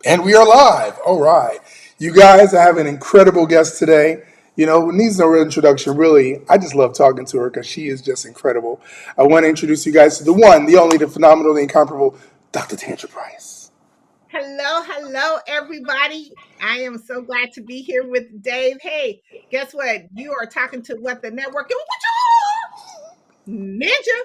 And we are live. All right. You guys, I have an incredible guest today. Needs no real introduction, really. I just love talking to her because she is just incredible. I want to introduce you guys to the one, the only, the phenomenal, the incomparable Dr. Tandra Price. Hello, hello, everybody. I am so glad to be here with Dave. Hey, guess what? You are talking to what the network ninja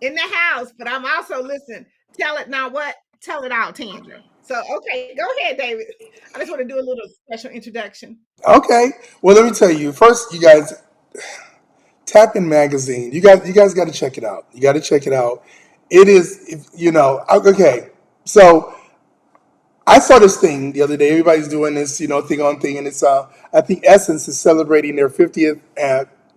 in the house, but I'm also listen. Tell it now. What? Tell it out, Tandra. So, okay, go ahead, David. I just want to do a little special introduction. Okay. Well, let me tell you. First, you guys, Tap In Magazine. You guys got to check it out. You got to check it out. It is, okay. So I saw this thing the other day. Everybody's doing this, thing on thing, and it's I think Essence is celebrating their 50th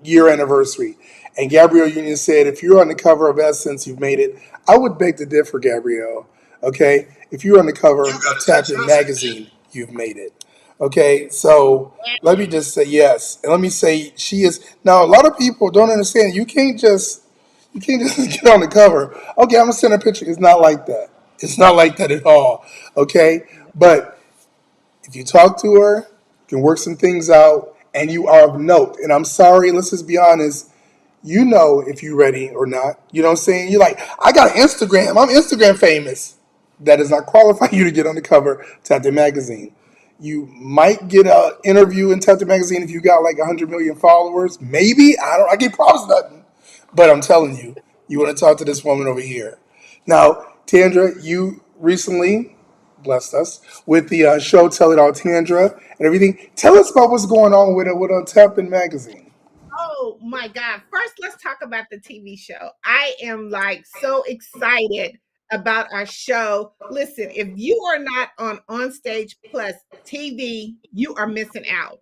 year anniversary. And Gabrielle Union said, if you're on the cover of Essence, you've made it. I would beg to differ, Gabrielle. Okay, if you're on the cover of Tap In Magazine, you've made it. Okay, so let me just say yes, and let me say she is now. A lot of people don't understand. You can't just get on the cover. Okay, I'm gonna send a picture. It's not like that. It's not like that at all. Okay, but if you talk to her, you can work some things out, and you are of note. And I'm sorry, let's just be honest. You know if you're ready or not. You know what I'm saying? You're like, I got an Instagram. I'm Instagram famous. That does not qualify you to get on the cover of Tap Magazine. You might get an interview in Tap Magazine if you got like 100 million followers. Maybe. I don't. I can't promise nothing. But I'm telling you, you want to talk to this woman over here. Now, Tandra, you recently blessed us with the show Tell It All Tandra and everything. Tell us about what's going on with Tap Magazine. Oh my God. First, let's talk about the TV show. I am like so excited about our show. Listen, if you are not on Stage Plus TV, you are missing out.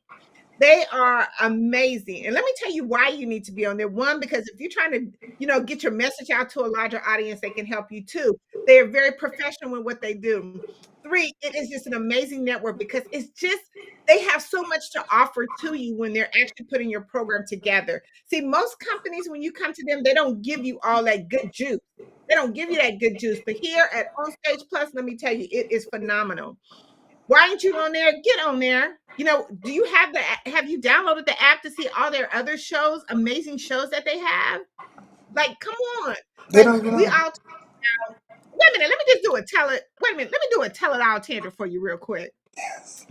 They are amazing. And let me tell you why you need to be on there. One, because if you're trying to, get your message out to a larger audience, they can help you too. They are very professional in what they do. Three, it is just an amazing network because it's just they have so much to offer to you when they're actually putting your program together. See, most companies, when you come to them, they don't give you all that good juice. They don't give you that good juice. But here at On Stage Plus, let me tell you, it is phenomenal. Why aren't you on there? Get on there. Do you have you downloaded the app to see all their other shows, amazing shows that they have? Like, come on. They Like don't even we know. all wait a minute, let me just do a tell it. Wait a minute, let me do a tell it all tangent for you real quick.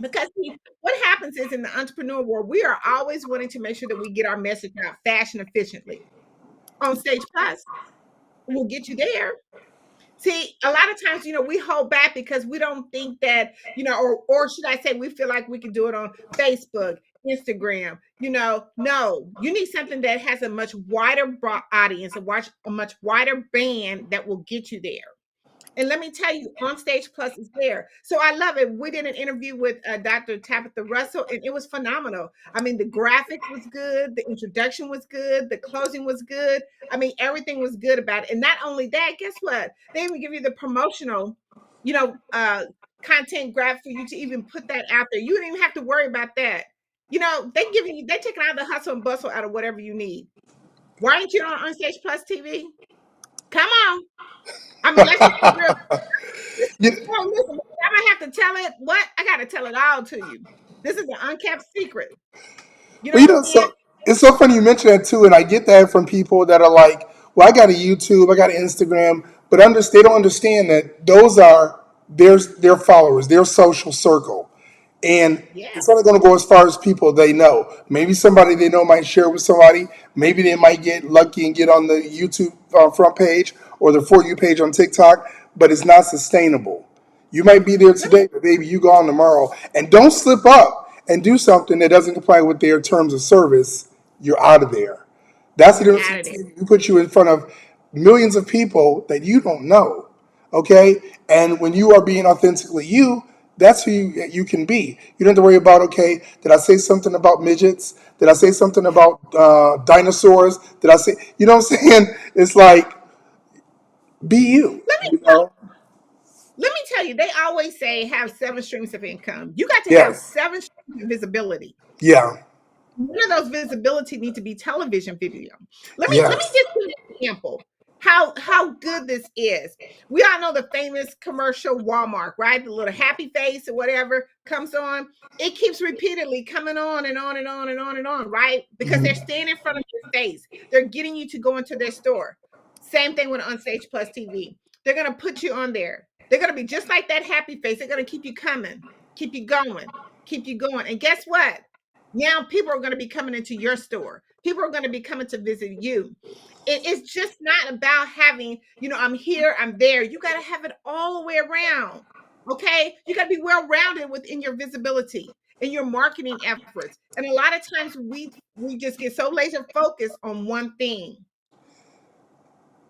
Because see, what happens is in the entrepreneur world, we are always wanting to make sure that we get our message out fast and efficiently. On Stage Plus, we'll get you there. See, a lot of times, we hold back because we don't think that, or should I say, we feel like we can do it on Facebook, Instagram. No, you need something that has a much wider audience, a much wider band that will get you there. And let me tell you, On Stage Plus is there. So I love it. We did an interview with Dr. Tabitha Russell, and it was phenomenal. I mean, the graphic was good, the introduction was good, the closing was good. I mean, everything was good about it. And not only that, guess what? They even give you the promotional, you know, uh, content graph for you to even put that out there. You don't even have to worry about that. They're taking out the hustle and bustle out of whatever you need. Why aren't you on Stage Plus TV? Come on. I mean, let's just be real. You, Well, listen, I'm gonna have to tell it. What I gotta tell it all to you. This is an unkept secret. You know Well, what I'm saying? so it's so funny you mention that too, and I get that from people that are like, "Well, I got a YouTube, I got an Instagram," but they don't understand that those are their followers, their social circle, and Yeah. it's only going to go as far as people they know. Maybe somebody they know might share with somebody. Maybe they might get lucky and get on the YouTube front page or the For You page on TikTok, but it's not sustainable. You might be there Let me today, but baby, you gone tomorrow. And don't slip up and do something that doesn't comply with their terms of service. You're out of there. That's the you're difference out of there. between you put you in front of millions of people that you don't know. Okay? And when you are being authentically you, that's who you can be. You don't have to worry about, okay, did I say something about midgets? Did I say something about dinosaurs? Did I say, you know what I'm saying? It's like, be you. Let me You tell know? let me tell you, they always say have 7 streams of income. You got to have Yes. 7 streams of visibility. Yeah. One of those visibility need to be television video. Let me Yes. just give you an example. how good this is. We all know the famous commercial Walmart, right? The little happy face or whatever comes on. It keeps repeatedly coming on and on and on and on and on, right? Because they're Mhm. standing in front of your face. They're getting you to go into their store. Same thing with Onstage Plus TV. They're gonna put you on there. They're gonna be just like that happy face. They're gonna keep you coming, keep you going, keep you going. And guess what? Now people are gonna be coming into your store. People are gonna be coming to visit you. It's just not about having, I'm here, I'm there. You got to have it all the way around. Okay. You got to be well rounded within your visibility and your marketing efforts. And a lot of times we just get so laser focused on one thing,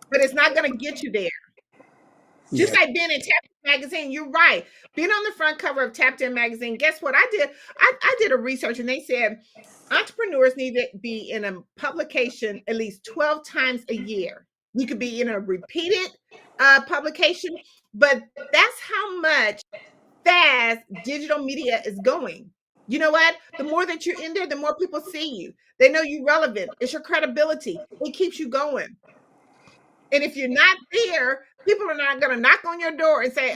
but it's not going to get you there. Just Yeah. like being in Tap Magazine, you're right. Being on the front cover of Tap In Magazine, guess what I did? I did a research and they said entrepreneurs need to be in a publication at least 12 times a year. You could be in a repeated publication, but that's how much fast digital media is going. You know what? The more that you're in there, the more people see you. They know you're relevant. It's your credibility. It keeps you going. And if you're not there, people are not going to knock on your door and say,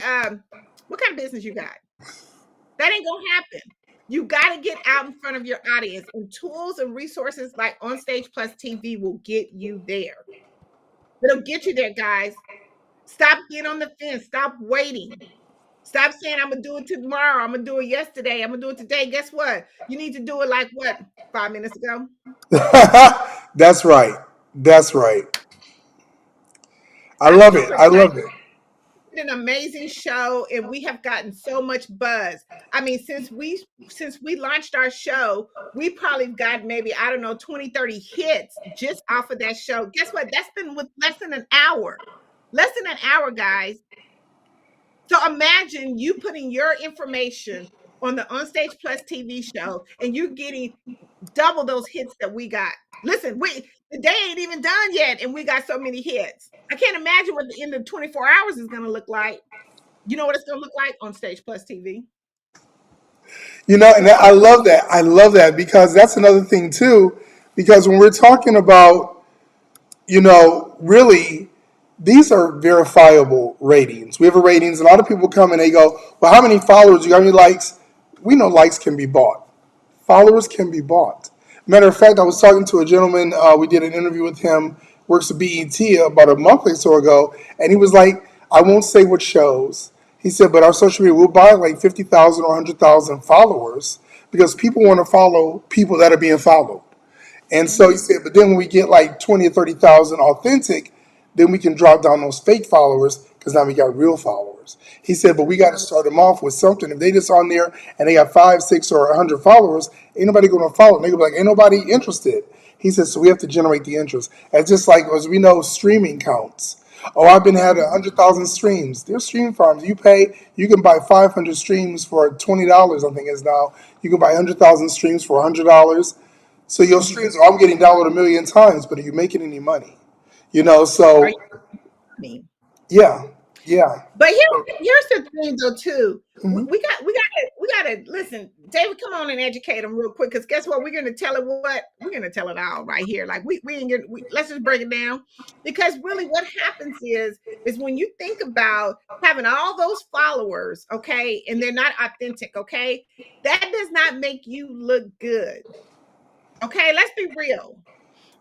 what kind of business you got? That ain't going to happen. You got to get out in front of your audience, and tools and resources like Onstage Plus TV will get you there. It'll get you there, guys. Stop getting on the fence. Stop waiting. Stop saying, I'm going to do it tomorrow. I'm going to do it yesterday. I'm going to do it today. Guess what? You need to do it like what? 5 minutes ago? That's right. That's right. I I'm love it. super I excited. love it. An amazing show and we have gotten so much buzz. I mean, since we launched our show, we probably got maybe, I don't know, 20, 30 hits just off of that show. Guess what? That's been with less than an hour. Less than an hour, guys. So imagine you putting your information on the Onstage Plus TV show and you're getting double those hits that we got. Listen, the day ain't even done yet, and we got so many hits. I can't imagine what the end of 24 hours is going to look like. You know what it's gonna look like on Stage Plus TV? And I love that. I love that because that's another thing too. Because when we're talking about, really, these are verifiable ratings. We have a ratings. A lot of people come and they go, "Well, how many followers? You got any likes?" We know likes can be bought. Followers can be bought. Matter of fact, I was talking to a gentleman. We did an interview with him. Works at BET about a month or so ago, and he was like, "I won't say what shows." He said, "But our social media will buy like 50,000 or 100,000 followers because people want to follow people that are being followed." And so he Mhm. said, but then when we get like 20 or 30,000 authentic, then we can drop down those fake followers because now we got real followers. He said, but we got to start them off with something. If they just on there and they got 5, 6, or 100 followers, ain't nobody going to follow them. They gonna be like, ain't nobody interested. He said, so we have to generate the interest. And just like as we know, streaming counts. Oh, I've been had 100,000 streams. There's stream farms. You can buy 500 streams for $20. I think is now. You can buy 100,000 streams for $100. So your Mhm. streams, I'm getting downloaded a million times, but are you making any money? Are you So funny? yeah, yeah. But here's the thing though too. We, Mhm. we gotta listen, David. Come on and educate them real quick, because guess what? We're gonna tell it what we're gonna tell it all right here. Like we ain't gonna let's just break it down. Because really what happens is when you think about having all those followers, okay, and they're not authentic, okay, that does not make you look good. Okay, let's be real.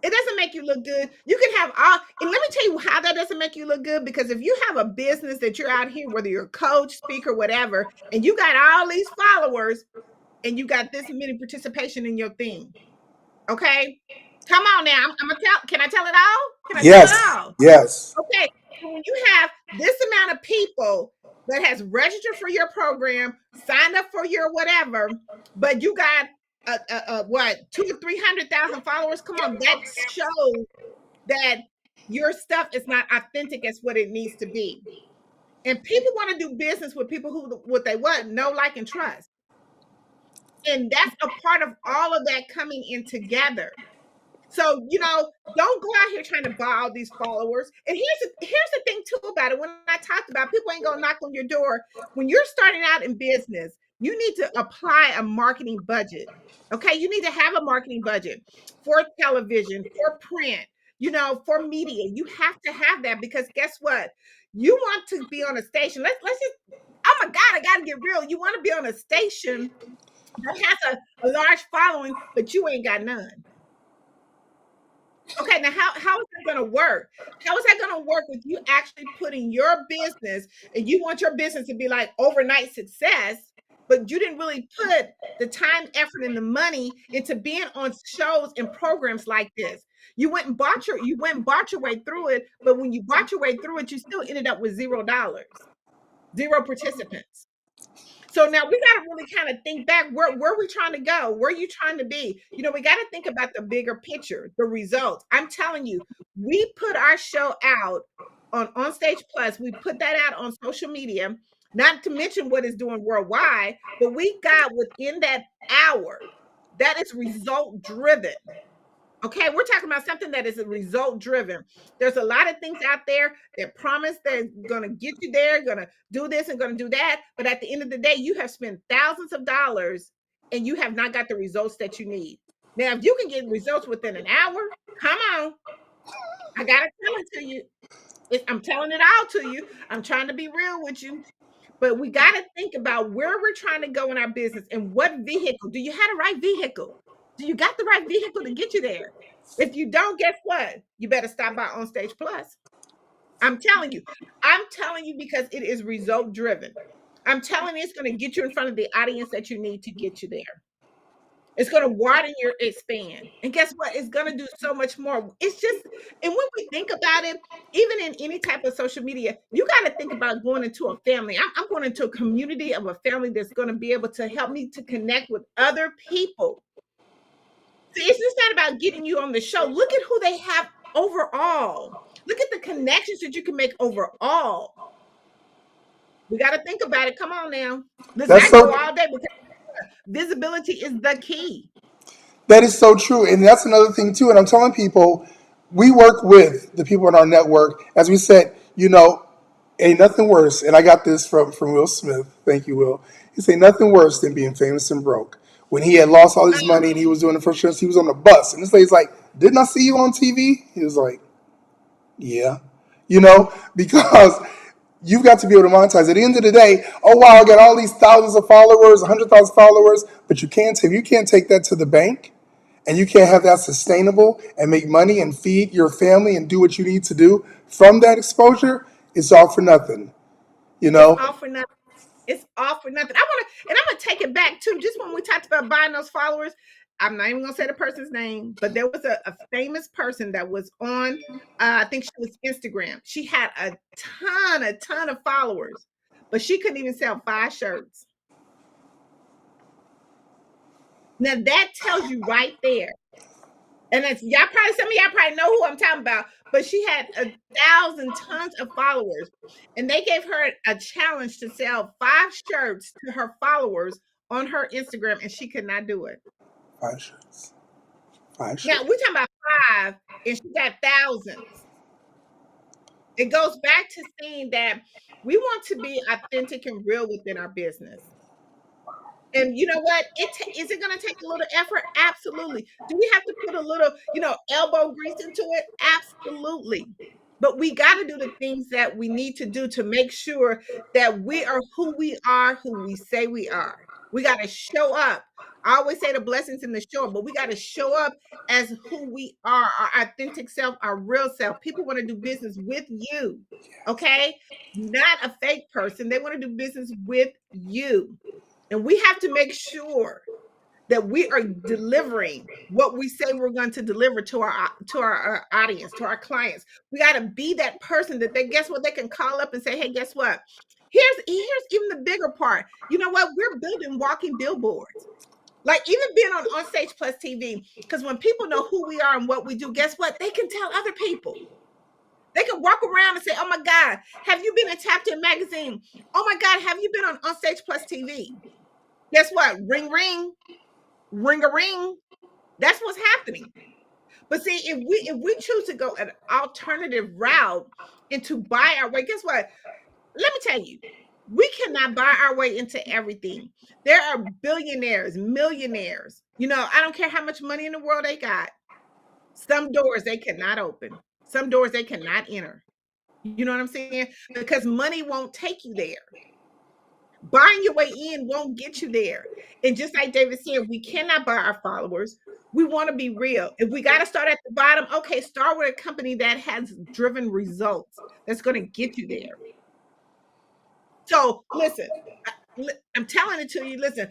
It doesn't make you look good. You can have all, and let me tell you how that doesn't make you look good. Because if you have a business that you're out here, whether you're a coach, speaker, whatever, and you got all these followers and you got this many participation in your thing, okay? Come on now. I'm gonna tell. Can I tell it all? Can I tell it Yes, all? yes. Okay. So when you have this amount of people that has registered for your program, signed up for your whatever, but you got what 200,000 to 300,000 followers? Come on, that shows that your stuff is not authentic as what it needs to be. And people want to do business with people who what they what know, like, and trust. And that's a part of all of that coming in together. So, don't go out here trying to buy all these followers. And here's the thing too about it. When I talked about people ain't gonna knock on your door. When you're starting out in business, you need to apply a marketing budget. Okay, you need to have a marketing budget for television, for print. for media. You have to have that because guess what? You want to be on a station. Let's just, oh my God, I gotta get real. You want to be on a station that has a large following, but you ain't got none. Okay, now how is that gonna work? How is that gonna work with you actually putting your business, and you want your business to be like overnight success, but you didn't really put the time, effort, and the money into being on shows and programs like this. You went and bought your way through it, but when you bought your way through it, you still ended up with $0, zero participants. So now we got to really kind of think back, where we trying to go? Where are you trying to be? We got to think about the bigger picture, the results. I'm telling you, we put our show out on Stage Plus. We put that out on social media, not to mention what it's doing worldwide, but we got within that hour that is result driven. Okay, we're talking about something that is a result driven. There's a lot of things out there that promise they're going to get you there, going to do this and going to do that. But at the end of the day, you have spent thousands of dollars and you have not got the results that you need. Now, if you can get results within an hour, come on. I got to tell it to you. I'm telling it all to you. I'm trying to be real with you. But we got to think about where we're trying to go in our business and what vehicle. Do you have the right vehicle? Do you got the right vehicle to get you there? If you don't, guess what? You better stop by On Stage Plus. I'm telling you. I'm telling you because it is result driven. I'm telling you it's going to get you in front of the audience that you need to get you there. It's going to widen your expand. And guess what? It's going to do so much more. It's just, and when we think about it, even in any type of social media, you got to think about going into a family. I'm going into a community of a family that's going to be able to help me to connect with other people. See, it's just not about getting you on the show. Look at who they have overall. Look at the connections that you can make overall. We got to think about it. Come on now. Listen, That's I go so. all day because visibility is the key. That is so true, and that's another thing too. And I'm telling people, we work with the people in our network. As we said, ain't nothing worse. And I got this from Will Smith. Thank you, Will. He said nothing worse than being famous and broke. When he had lost all his money and he was doing the first shows, he was on the bus, and this lady's like, "Didn't I see you on TV?" He was like, "Yeah," because you've got to be able to monetize. At the end of the day, oh wow, I got all these thousands of followers, 100,000 followers, but you can't take that to the bank, and you can't have that sustainable and make money and feed your family and do what you need to do from that exposure. It's all for nothing, you It's know. all for nothing. It's all for nothing. I'm gonna take it back too. Just when we talked about buying those followers, I'm not even gonna say the person's name, but there was a famous person that was on. I think she was Instagram. She had a ton of followers, but she couldn't even sell 5 shirts. Now that tells you right there. And it's y'all probably some of y'all probably know who I'm talking about, but she had 1,000 tons of followers, and they gave her a challenge to sell 5 shirts to her followers on her Instagram, and she could not do it. 5 shirts, 5 shirts. Now we're talking about five, and she got thousands. It goes back to saying that we want to be authentic and real within our business. And you know what? Is it going to take a little effort? Absolutely. Do we have to put a little, elbow grease into it? Absolutely. But we got to do the things that we need to do to make sure that we are, who we say we are. We got to show up. I always say the blessings in the show, but we got to show up as who we are, our authentic self, our real self. People want to do business with you, okay? Not a fake person. They want to do business with you. And we have to make sure that we are delivering what we say we're going to deliver to our audience, to our clients. We got to be that person that they guess what they can call up and say, "Hey, guess what? Here's even the bigger part. You know what? We're building walking billboards. Like even being on Stage Plus TV, because when people know who we are and what we do, guess what? They can tell other people. They can walk around and say, "Oh my God, have you been in Tapped In magazine? Oh my God, have you been on Stage Plus TV?" Guess what? Ring, ring, ring a ring. That's what's happening. But see, if we choose to go an alternative route and to buy our way, guess what? Let me tell you, we cannot buy our way into everything. There are billionaires, millionaires. I don't care how much money in the world they got. Some doors they cannot open. Some doors they cannot enter. You know what I'm saying? Because money won't take you there. Buying your way in won't get you there. And just like David said, we cannot buy our followers. We want to be real. If we got to start at the bottom, okay, start with a company that has driven results that's going to get you there. So listen, I'm telling it to you. Listen,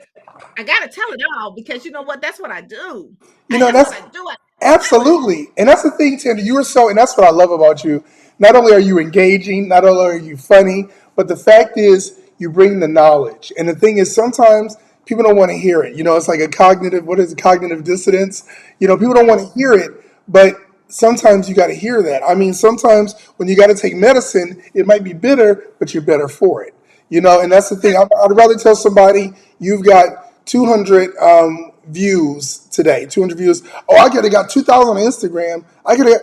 I got to tell it all because you know what? That's what I do. You know, That's what that's I do. I tell it. absolutely, and that's the thing, Tandra. You are so, and that's what I love about you. Not only are you engaging, not only are you funny, but the fact is you bring the knowledge. And the thing is, sometimes people don't want to hear it. You know, it's like a cognitive. What is it, cognitive dissonance? You know, people don't want to hear it, but sometimes you got to hear that. I mean, sometimes when you got to take medicine, it might be bitter, but you're better for it. You know, and that's the thing. I'd rather tell somebody you've got 200 views today, 200 views. Oh, I could have got 2,000 on Instagram. I could have,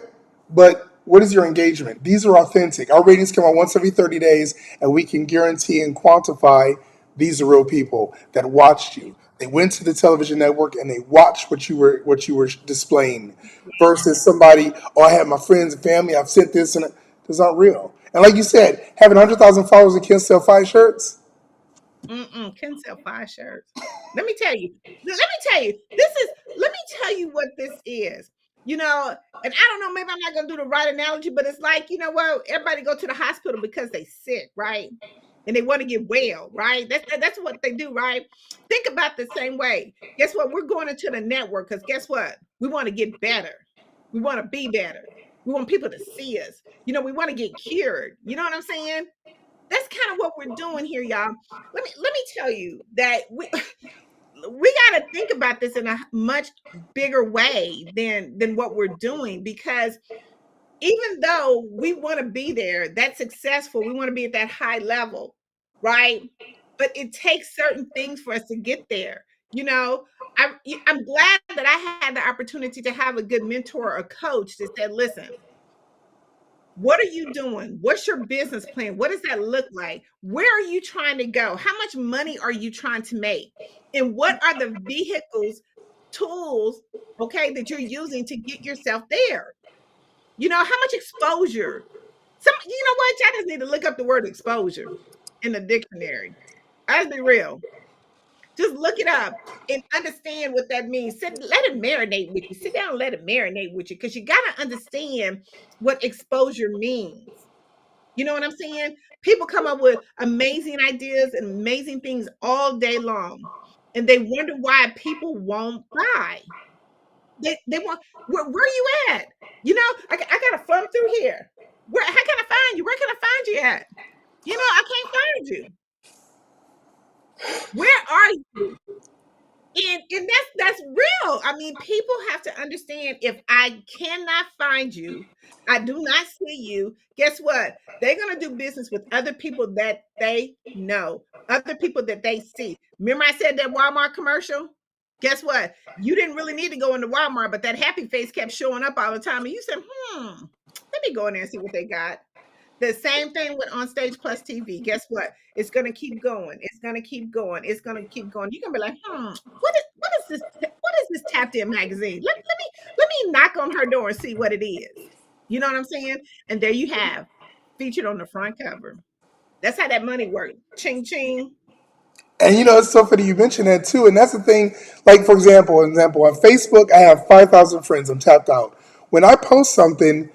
but what is your engagement? These are authentic. Our ratings come out once every 30 days, and we can guarantee and quantify these are real people that watched you. They went to the television network and they watched what you were displaying, versus somebody. Oh, I have my friends and family. I've sent this, and those aren't real. And like you said, having 100,000 followers and can't sell 5 shirts. Can sell 5 shirts. Let me tell you. Let me tell you. This is. Let me tell you what this is. You know, and I don't know. Maybe I'm not gonna do the right analogy, but it's like you know what? Everybody go to the hospital because they sick, right? And they want to get well, right? That's what they do, right? Think about the same way. Guess what? We're going into the network because guess what? We want to get better. We want to be better. We want people to see us. You know, we want to get cured. You know what I'm saying? That's kind of what we're doing here, y'all. Let me tell you that we got to think about this in a much bigger way than what we're doing because even though we want to be there, that's successful, we want to be at that high level, right? But it takes certain things for us to get there. You know, I'm glad that I had the opportunity to have a good mentor or coach that said, listen, what are you doing? What's your business plan? What does that look like? Where are you trying to go? How much money are you trying to make? And what are the vehicles, tools, okay, that you're using to get yourself there? You know, how much exposure? You know what? I just need to look up the word exposure in the dictionary. I'll be real. Just look it up and understand what that means. Let it marinate with you. Sit down and let it marinate with you because you got to understand what exposure means. You know what I'm saying? People come up with amazing ideas and amazing things all day long, and they wonder why people won't buy. They want where you at? You know, I got to thumb through here. Where? How can I find you? Where can I find you at? You know, I can't find you. Where are you? And that's real. I mean, people have to understand if I cannot find you, I do not see you, guess what? They're gonna do business with other people that they know, other people that they see. Remember I said that Walmart commercial? Guess what? You didn't really need to go into Walmart, but that happy face kept showing up all the time. And you said, let me go in there and see what they got. The same thing with On Stage Plus TV. Guess what? It's gonna keep going. It's gonna keep going. It's gonna keep going. You're gonna be like, what is this? What is this tapped in magazine? Let me knock on her door and see what it is. You know what I'm saying? And there you have featured on the front cover. That's how that money works. Ching ching. And you know, it's so funny you mentioned that too. And that's the thing. Like for example, on Facebook, I have 5,000 friends. I'm tapped out. When I post something,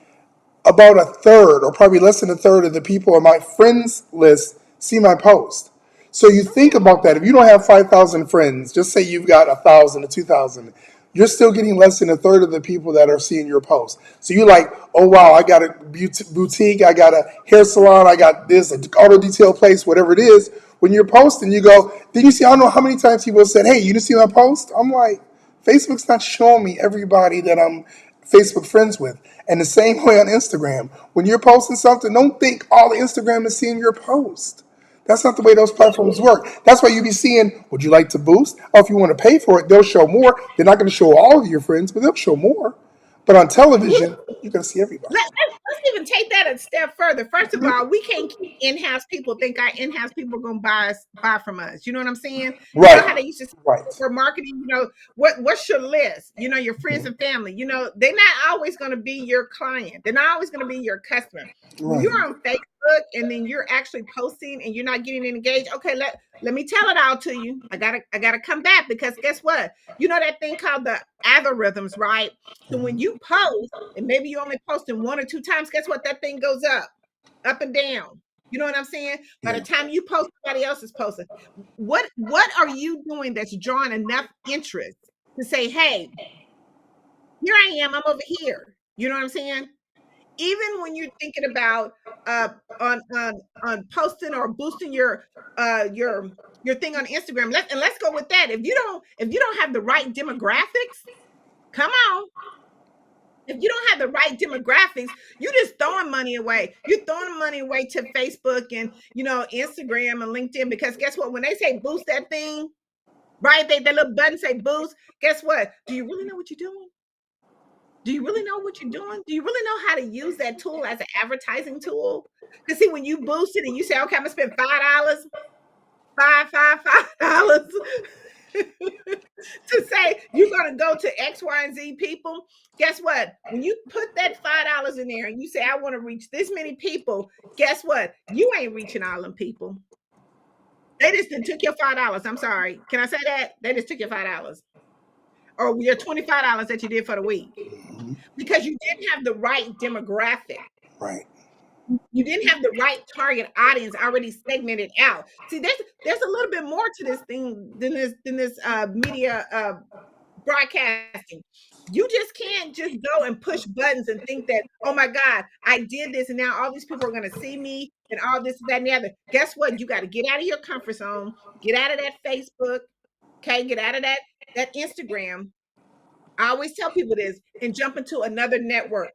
about a third, or probably less than a third of the people on my friends list see my post. So you think about that. If you don't have 5,000 friends, just say you've got 1,000 or 2,000, you're still getting less than a third of the people that are seeing your post. So you're like, oh wow, I got a boutique, I got a hair salon, I got this, an auto detail place, whatever it is. When you're posting, you go, did you see? I don't know how many times people said, hey, you didn't see my post? I'm like, Facebook's not showing me everybody that I'm Facebook friends with. And the same way on Instagram. When you're posting something, don't think all the Instagram is seeing your post. That's not the way those platforms work. That's why you be seeing, would you like to boost? Oh, if you want to pay for it, they'll show more. They're not going to show all of your friends, but they'll show more. But on television, you're going to see everybody. Let's even take that a step further. First of all, we can't keep in-house people think our in-house people are gonna buy from us. You know what I'm saying? You know how Right. they used to say Right. for marketing, what's your list? Your friends and family, they're not always gonna be your client. They're not always gonna be your customer. When Right. you're on Facebook and then you're actually posting and you're not getting engaged, okay, let me tell it all to you. I gotta come back because guess what? You know that thing called the algorithms, right? So when you post, and maybe you only posting one or two times, guess what? That thing goes up and down. You know what I'm saying? By the Yeah. time you post, somebody else is posting. What are you doing that's drawing enough interest to say, hey, here I am, I'm over here. You know what I'm saying? Even when you're thinking about uh on posting or boosting your thing on Instagram, let's go with that. If you don't have the right demographics, come on. If you don't have the right demographics, you're just throwing money away. You're throwing money away to Facebook and Instagram and LinkedIn because guess what? When they say boost that thing, right? That little button say boost. Guess what? Do you really know what you're doing? Do you really know what you're doing? Do you really know how to use that tool as an advertising tool? Because see, when you boost it and you say, okay, I'm gonna spend $5, $5 to say you're gonna go to X, Y, and Z people. Guess what? When you put that $5 in there and you say, I want to reach this many people, guess what? You ain't reaching all them people. They just took your $5. I'm sorry. Can I say that? They just took your $5 or your $25 that you did for the week Mhm. because you didn't have the right demographic. Right. You didn't have the right target audience already segmented out. See, there's a little bit more to this thing than this media broadcasting. You just can't just go and push buttons and think that, oh my God, I did this and now all these people are going to see me and all this, that, and the other. Guess what? You got to get out of your comfort zone, get out of that Facebook, okay, get out of that Instagram. I always tell people this and jump into another network.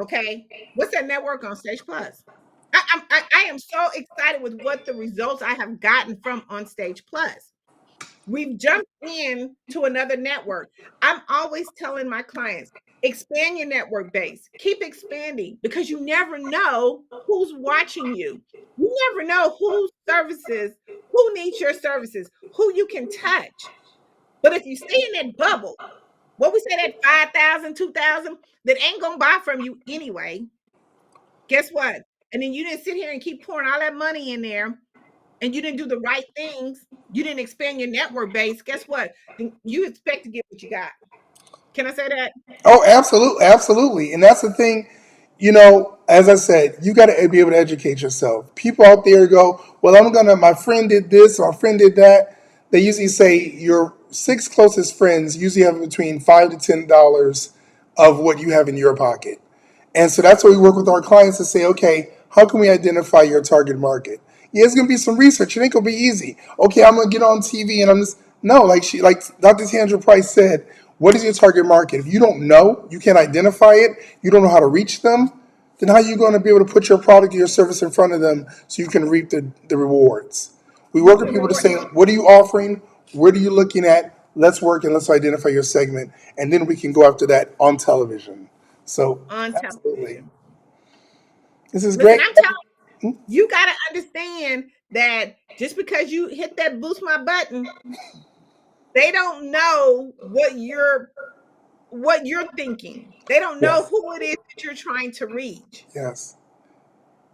Okay, what's that network on Stage Plus? I am so excited with what the results I have gotten from on Stage Plus. We've jumped in to another network. I'm always telling my clients, expand your network base, keep expanding because you never know who's watching you. You never know who needs your services, who you can touch. But if you stay in that bubble, what we say that 5,000, 2,000 that ain't gonna buy from you anyway, guess what? And then you didn't sit here and keep pouring all that money in there and you didn't do the right things, you didn't expand your network base, guess what? Then you expect to get what you got. Can I say that? Oh, absolutely, absolutely, and that's the thing. As I said, you got to be able to educate yourself. People out there go, "Well, I'm gonna. My friend did this, or my friend did that." They usually say your six closest friends usually have between $5 to $10 of what you have in your pocket. And so that's why we work with our clients to say, okay, how can we identify your target market? Yeah, it's gonna be some research. It ain't gonna be easy. Okay, I'm gonna get on TV and I'm just no, like Dr. Tandra Price said, what is your target market? If you don't know, you can't identify it, you don't know how to reach them, then how are you gonna be able to put your product or your service in front of them so you can reap the rewards? We work Reap with the people to reward say, what are you offering? What are you looking at? Let's work and let's identify your segment, and then we can go after that on television. So, on absolutely. television. This is Listen, great. I'm telling you, got to understand that just because you hit that boost my button, they don't know what you're thinking. They don't know Yes. who it is that you're trying to reach. Yes.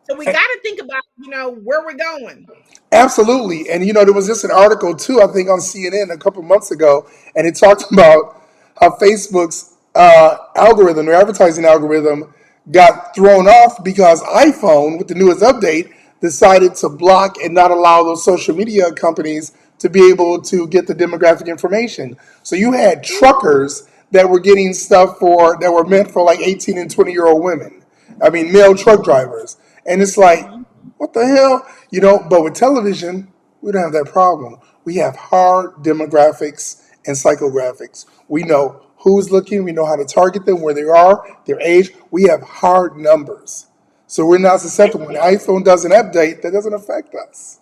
So we got to think about, where we're going. Absolutely. And there was just an article too, I think on CNN a couple months ago, and it talked about how Facebook's algorithm, their advertising algorithm, got thrown off because iPhone, with the newest update, decided to block and not allow those social media companies to be able to get the demographic information. So you had truckers that were getting stuff that were meant for like 18 and 20-year-old women. I mean, male truck drivers. And it's like, Mhm. what the hell? But with television, we don't have that problem. We have hard demographics and psychographics. We know who's looking, we know how to target them, where they are, their age. We have hard numbers. So we're not And susceptible. When the iPhone does an update, that doesn't affect us.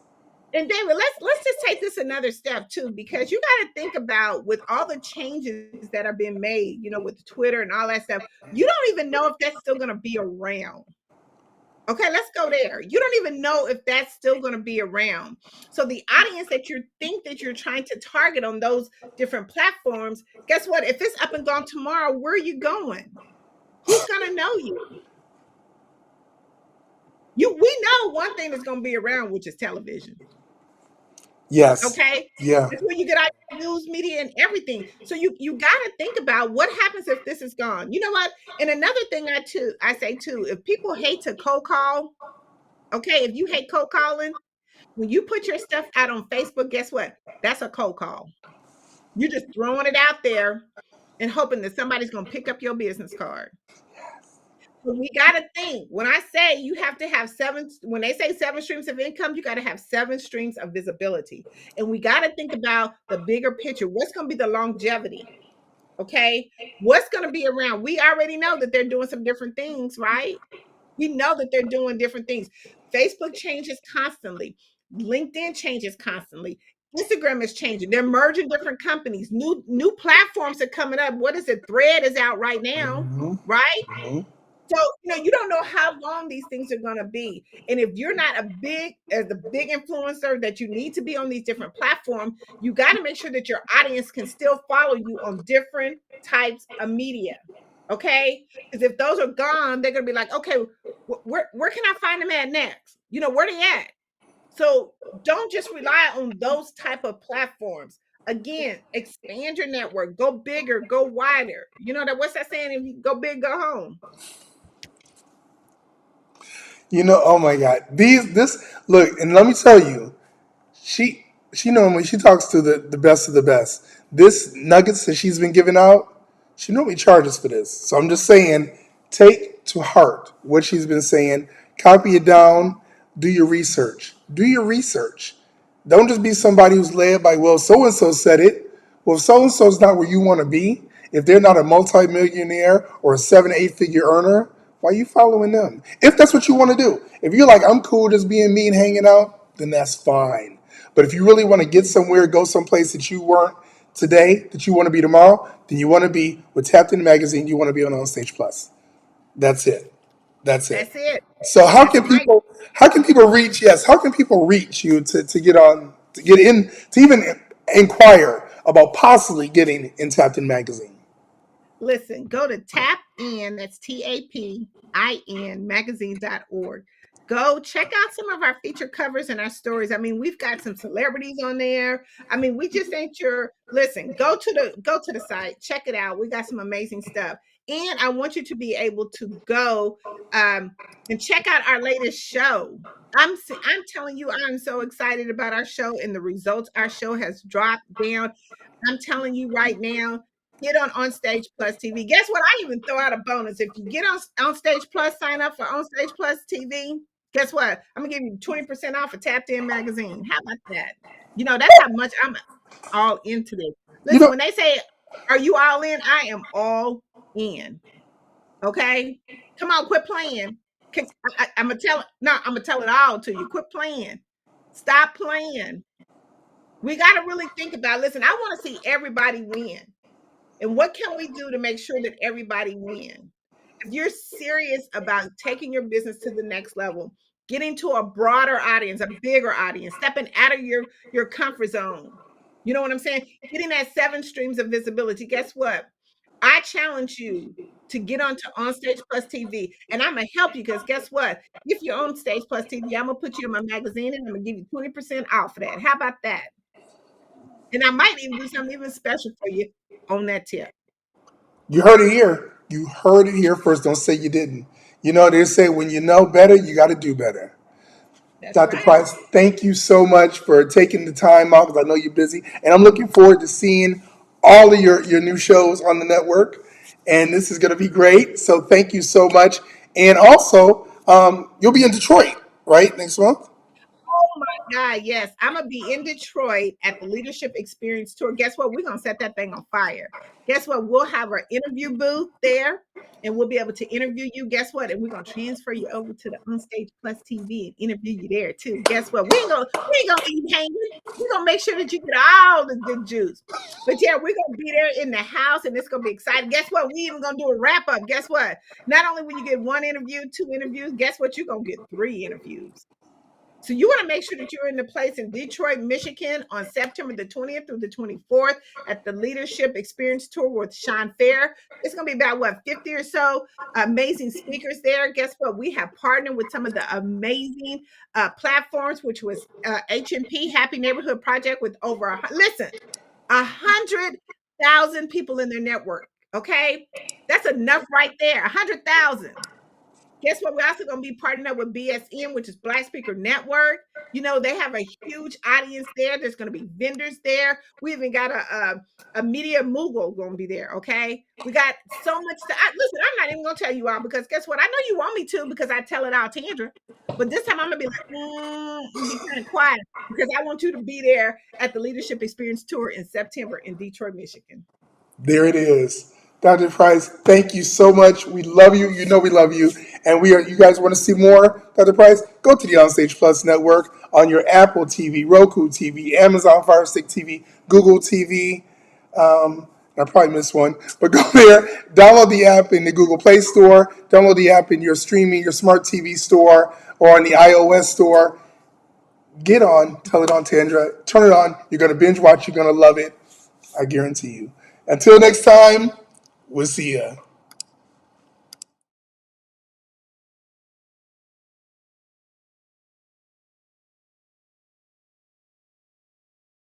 And David, let's just take this another step too, because you got to think about with all the changes that are being made, with Twitter and all that stuff, you don't even know if that's still going to be around. Okay, let's go there. You don't even know if that's still going to be around. So the audience that you think that you're trying to target on those different platforms, guess what? If it's up and gone tomorrow, where are you going? Who's going to know you? We know one thing that's going to be around, which is television. Yes. Okay, Yeah. that's where you get out news media and everything. So you got to think about what happens if this is gone. You know what? And another thing I say too, if people hate to cold call, okay, if you hate cold calling, when you put your stuff out on Facebook, guess what? That's a cold call. You're just throwing it out there and hoping that somebody's going to pick up your business card. But we got to think, when I say you have to have when they say 7 streams of income, you got to have 7 streams of visibility. And we got to think about the bigger picture. What's going to be the longevity? Okay. What's going to be around? We already know that they're doing some different things, right? We know that they're doing different things. Facebook changes constantly. LinkedIn changes constantly. Instagram is changing. They're merging different companies. New platforms are coming up. What is it? Thread is out right now, Mm-hmm. right? Mm-hmm. So, you don't know how long these things are going to be. And if you're not as the big influencer that you need to be on these different platforms, you got to make sure that your audience can still follow you on different types of media. Okay. Because if those are gone, they're going to be like, okay, where can I find them at next? Where they at? So don't just rely on those type of platforms. Again, expand your network, go bigger, go wider. What's that saying? If you go big, go home. Oh my God. This look, and let me tell you, she she normally she talks to the best of the best. This nuggets that she's been giving out, she normally charges for this. So I'm just saying, take to heart what she's been saying, copy it down, do your research. Do your research. Don't just be somebody who's led by, well, so and so said it. Well, if so and so's not where you want to be, if they're not a multimillionaire or a 7 8 figure earner, why are you following them? If that's what you want to do. If you're like, I'm cool just being me and hanging out, then that's fine. But if you really want to get somewhere, go someplace that you weren't today, that you want to be tomorrow, then you want to be with Tapped In Magazine, you want to be on Stage Plus. That's it. That's it. That's it. So That's right. how can people reach, yes, how can people reach you to get on, to get in, to even inquire about possibly getting in Tapped In Magazine? Listen, go to TapIn, that's TAPIN magazine.org. Go check out some of our feature covers and our stories. I mean, we've got some celebrities on there. I mean, we just ain't your listen, go to the site, check it out. We got some amazing stuff. And I want you to be able to go and check out our latest show. I'm telling you, I'm so excited about our show and the results our show has dropped down. I'm telling you right now, get on Stage Plus TV. Guess what? I even throw out a bonus. If you get on Stage Plus, sign up for On Stage Plus TV. Guess what? I'm gonna give you 20% off a Tapped In magazine. How about that? That's how much I'm all into this. You Listen, know, when they say, "Are you all in?" I am all in. Okay, come on, quit playing. I'm gonna tell it. No, I'm gonna tell it all to you. Quit playing. Stop playing. We got to really think about. Listen, I want to see everybody win. And what can we do to make sure that everybody wins? If you're serious about taking your business to the next level, getting to a broader audience, a bigger audience, stepping out of your comfort zone. You know what I'm saying? Getting that 7 streams of visibility. Guess what? I challenge you to get onto On Stage Plus TV, and I'm gonna help you because guess what? If you're on Stage Plus TV, I'm gonna put you in my magazine and I'm gonna give you 20% off of that. How about that? And I might even do something even special for you on that tip. you heard it here. You heard it here first. Don't say you didn't. They say when you know better, you got to do better. That's Dr. right. Price, thank you so much for taking the time out because I know you're busy. And I'm looking forward to seeing all of your new shows on the network. And this is going to be great. So thank you so much. And also, you'll be in Detroit, right, next month? Yes, I'm gonna be in Detroit at the Leadership Experience Tour. Guess what? We're gonna set that thing on fire. Guess what? We'll have our interview booth there, and we'll be able to interview you. Guess what? And we're gonna transfer you over to the Onstage Plus TV and interview you there too. Guess what? We ain't gonna leave you hanging. We're gonna make sure that you get all the good juice. But yeah, we're gonna be there in the house, and it's gonna be exciting. Guess what? We even gonna do a wrap up. Guess what? Not only will you get one interview, two interviews. Guess what? You're gonna get three interviews. So you want to make sure that you're in the place in Detroit, Michigan on September the 20th through the 24th at the Leadership Experience Tour with Sean Fair. It's going to be about, what, 50 or so amazing speakers there. Guess what? We have partnered with some of the amazing platforms, which was HNP, Happy Neighborhood Project, with over, listen, 100,000 people in their network. Okay. That's enough right there. 100,000. Guess what? We're also going to be partnering up with BSN, which is Black Speaker Network. You know, they have a huge audience there. There's going to be vendors there. We even got a media mogul going to be there. Okay. We got so much listen, I'm not even going to tell you all because guess what? I know you want me to because I tell it all, Tandra. But this time I'm going to be like, be kind of quiet because I want you to be there at the Leadership Experience Tour in September in Detroit, Michigan. There it is. Dr. Price, thank you so much. We love you. You know we love you. And you guys want to see more, Dr. Price? Go to the Onstage Plus network on your Apple TV, Roku TV, Amazon Fire Stick TV, Google TV. I probably missed one, but go there, download the app in the Google Play Store, download the app in your streaming, your smart TV store, or on the iOS store. Get on, tell it on Tandra, turn it on. You're going to binge watch, you're going to love it. I guarantee you. Until next time, we'll see ya.